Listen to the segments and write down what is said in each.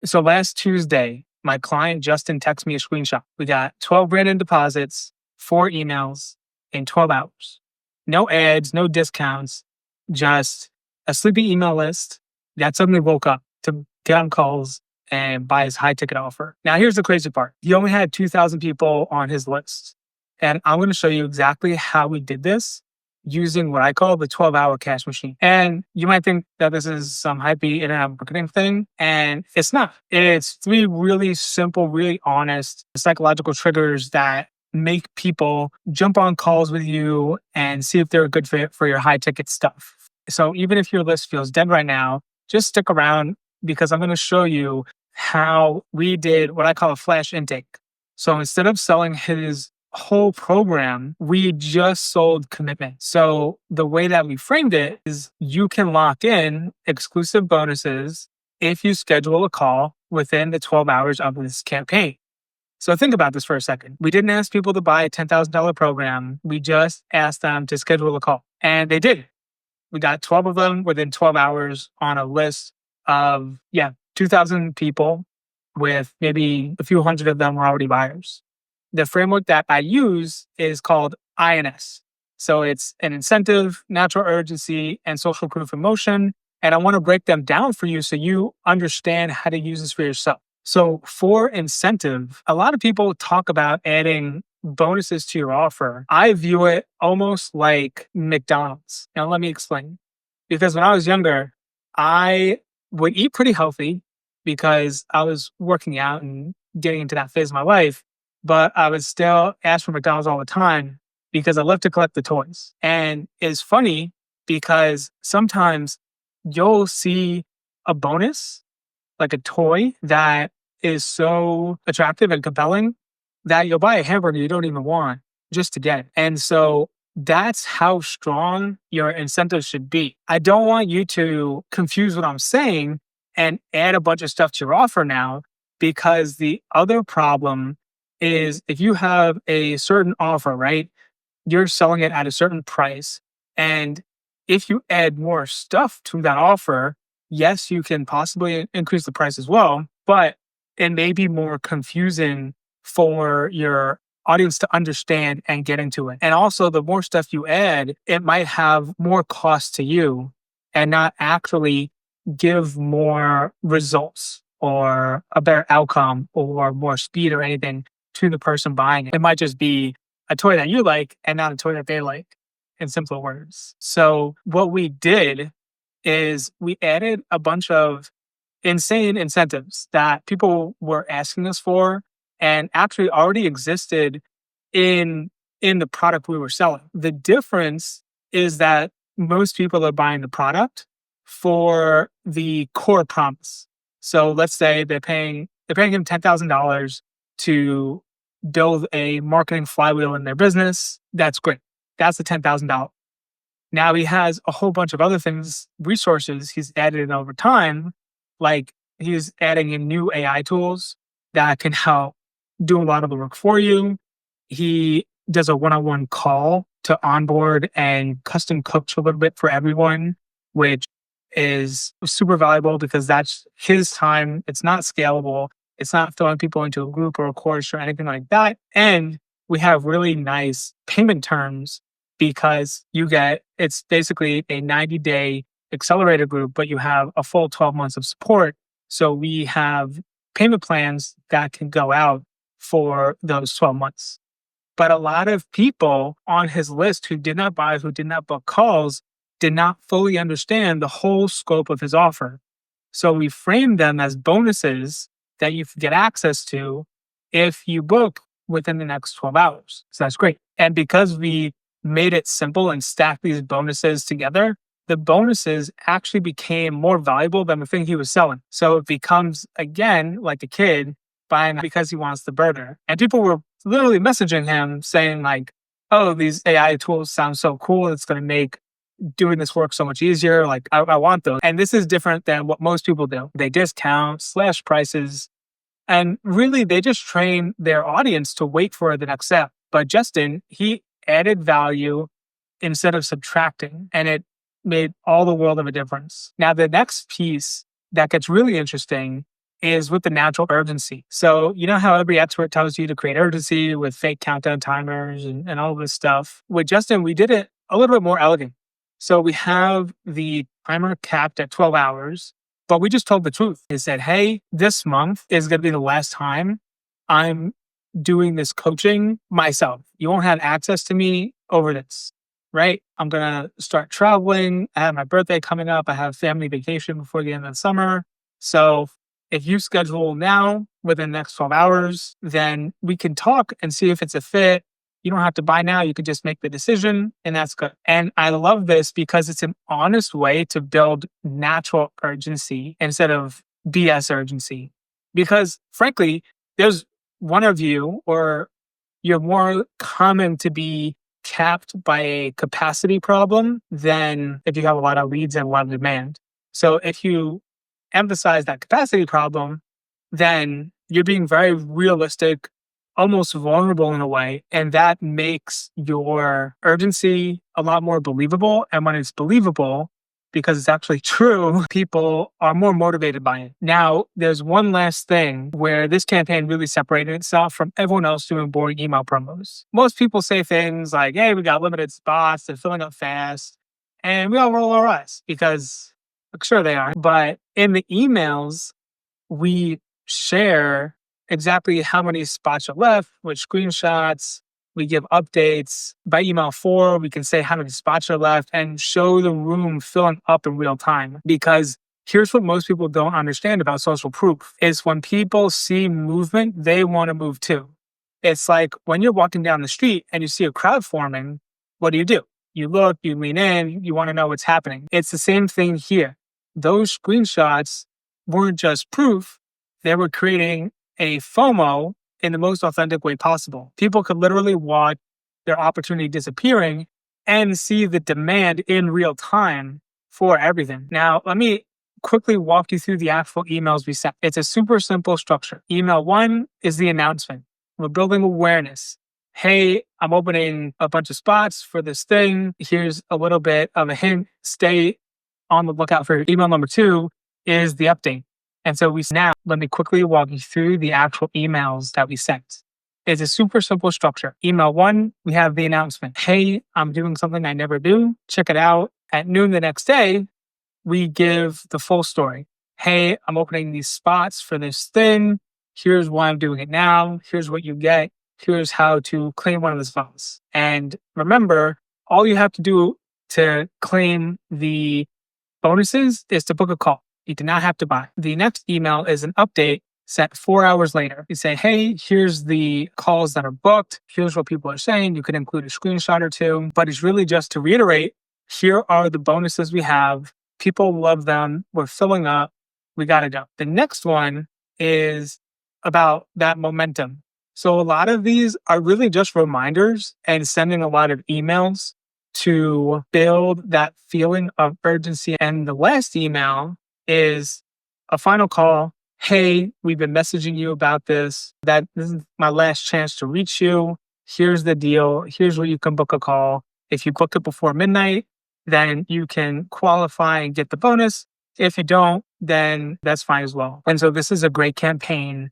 So last Tuesday, my client Justin texted me a screenshot. We got 12 grand in deposits, 4 emails in 12 hours. No ads, no discounts, just a sleepy email list that suddenly woke up to get on calls and buy his high ticket offer. Now, here's the crazy part. He only had 2,000 people on his list. And I'm going to show you exactly how we did this using what I call the 12-hour cash machine. And you might think that this is some hypey internet marketing thing, and it's not. It's 3 really simple, really honest psychological triggers that make people jump on calls with you and see if they're a good fit for your high ticket stuff. So even if your list feels dead right now, just stick around because I'm going to show you how we did what I call a flash intake. So instead of selling his whole program, we just sold commitment. So the way that we framed it is you can lock in exclusive bonuses if you schedule a call within the 12 hours of this campaign. So think about this for a second. We didn't ask people to buy a $10,000 program. We just asked them to schedule a call, and they did. We got 12 of them within 12 hours on a list of, 2,000 people, with maybe a few hundred of them were already buyers. The framework that I use is called INS. So it's an incentive, natural urgency, and social proof of motion. And I want to break them down for you so you understand how to use this for yourself. So for incentive, a lot of people talk about adding bonuses to your offer. I view it almost like McDonald's. Now, let me explain. Because when I was younger, I would eat pretty healthy because I was working out and getting into that phase of my life. But I would still ask for McDonald's all the time because I love to collect the toys. And it's funny because sometimes you'll see a bonus, like a toy that is so attractive and compelling that you'll buy a hamburger you don't even want just to get it. And so that's how strong your incentive should be. I don't want you to confuse what I'm saying and add a bunch of stuff to your offer now, because the other problem is if you have a certain offer, right? You're selling it at a certain price. And if you add more stuff to that offer, yes, you can possibly increase the price as well, but it may be more confusing for your audience to understand and get into it. And also, the more stuff you add, it might have more cost to you and not actually give more results or a better outcome or more speed or anything to the person buying it. It might just be a toy that you like and not a toy that they like, in simpler words. So what we did is we added a bunch of insane incentives that people were asking us for and actually already existed in the product we were selling. The difference is that most people are buying the product for the core promise. So let's say they're paying him $10,000 to build a marketing flywheel in their business. That's great. That's the $10,000. Now he has a whole bunch of other things, resources he's added in over time, like he's adding in new AI tools that can help do a lot of the work for you. He does a one-on-one call to onboard and custom coach a little bit for everyone, which is super valuable because that's his time. It's not scalable. It's not throwing people into a group or a course or anything like that. And we have really nice payment terms because it's basically a 90-day accelerator group, but you have a full 12 months of support. So we have payment plans that can go out for those 12 months. But a lot of people on his list who did not buy, who did not book calls, did not fully understand the whole scope of his offer. So we framed them as bonuses that you get access to if you book within the next 12 hours. So that's great. And because we made it simple and stacked these bonuses together, the bonuses actually became more valuable than the thing he was selling. So it becomes, again, like a kid buying because he wants the burger. And people were literally messaging him saying like, oh, these AI tools sound so cool. It's going to make doing this work so much easier. Like, I want those. And this is different than what most people do. They discount, slash prices, and really they just train their audience to wait for the next sale. But Justin, he added value instead of subtracting, and it made all the world of a difference. Now, the next piece that gets really interesting is with the natural urgency. So, you know how every expert tells you to create urgency with fake countdown timers and all this stuff? With Justin, we did it a little bit more elegant. So, we have the timer capped at 12 hours, but we just told the truth. It said, hey, this month is going to be the last time I'm doing this coaching myself. You won't have access to me over this, right? I'm going to start traveling. I have my birthday coming up. I have family vacation before the end of the summer. So if you schedule now within the next 12 hours, then we can talk and see if it's a fit. You don't have to buy now. You can just make the decision, and that's good. And I love this because it's an honest way to build natural urgency instead of BS urgency. Because frankly, there's one of you, or you're more common to be capped by a capacity problem than if you have a lot of leads and a lot of demand. So if you emphasize that capacity problem, then you're being very realistic, almost vulnerable in a way. And that makes your urgency a lot more believable. And when it's believable, because it's actually true, people are more motivated by it. Now, there's one last thing where this campaign really separated itself from everyone else doing boring email promos. Most people say things like, hey, we got limited spots, they're filling up fast. And we all roll our eyes because sure they are. But in the emails, we share exactly how many spots are left, with screenshots. We give updates. By email 4, we can say how many spots are left and show the room filling up in real time. Because here's what most people don't understand about social proof is when people see movement, they want to move too. It's like when you're walking down the street and you see a crowd forming, what do? You look, you lean in, you want to know what's happening. It's the same thing here. Those screenshots weren't just proof, they were creating a FOMO in the most authentic way possible. People could literally watch their opportunity disappearing and see the demand in real time for everything. Now, let me quickly walk you through the actual emails we sent. It's a super simple structure. Email 1 is the announcement. We're building awareness. Hey, I'm opening a bunch of spots for this thing. Here's a little bit of a hint. Stay on the lookout for email number 2 is the update. And so now let me quickly walk you through the actual emails that we sent. It's a super simple structure. Email 1, we have the announcement. Hey, I'm doing something I never do. Check it out. At noon the next day, we give the full story. Hey, I'm opening these spots for this thing. Here's why I'm doing it now. Here's what you get. Here's how to claim one of the spots. And remember, all you have to do to claim the bonuses is to book a call. You do not have to buy. The next email is an update sent 4 hours later. You say, hey, here's the calls that are booked. Here's what people are saying. You could include a screenshot or two, but it's really just to reiterate, here are the bonuses we have. People love them. We're filling up. We got to go. The next one is about that momentum. So a lot of these are really just reminders and sending a lot of emails to build that feeling of urgency. And the last email is a final call. Hey, we've been messaging you about this. This is my last chance to reach you. Here's the deal. Here's where you can book a call. If you book it before midnight, then you can qualify and get the bonus. If you don't, then that's fine as well. And so this is a great campaign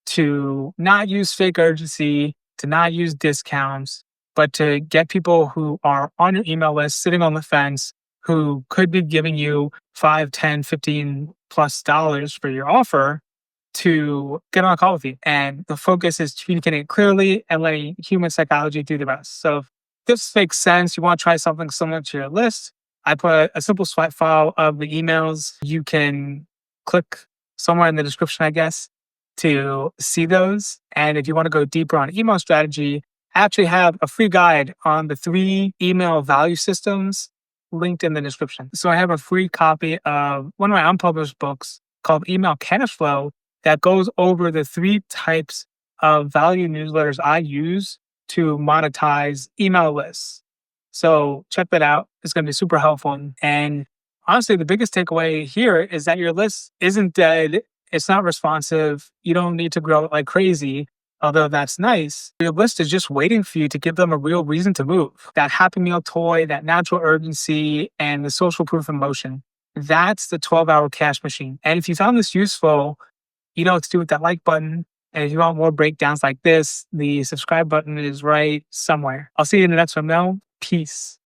to not use fake urgency, to not use discounts, but to get people who are on your email list, sitting on the fence, who could be giving you $5, $10, $15+ for your offer to get on a call with you. And the focus is communicating it clearly and letting human psychology do the rest. So if this makes sense, you want to try something similar to your list, I put a simple swipe file of the emails. You can click somewhere in the description, I guess, to see those. And if you want to go deeper on email strategy, I actually have a free guide on the 3 email value systems linked in the description. So I have a free copy of one of my unpublished books called Email Cash Flow that goes over the 3 types of value newsletters I use to monetize email lists. So check that out. It's going to be super helpful. And honestly, the biggest takeaway here is that your list isn't dead. It's not responsive. You don't need to grow it like crazy. Although that's nice, your list is just waiting for you to give them a real reason to move. That Happy Meal toy, that natural urgency, and the social proof in motion. That's the 12-hour cash machine. And if you found this useful, You know what to do with that like button. And if you want more breakdowns like this, the subscribe button is right somewhere. I'll see you in the next one, though. Peace.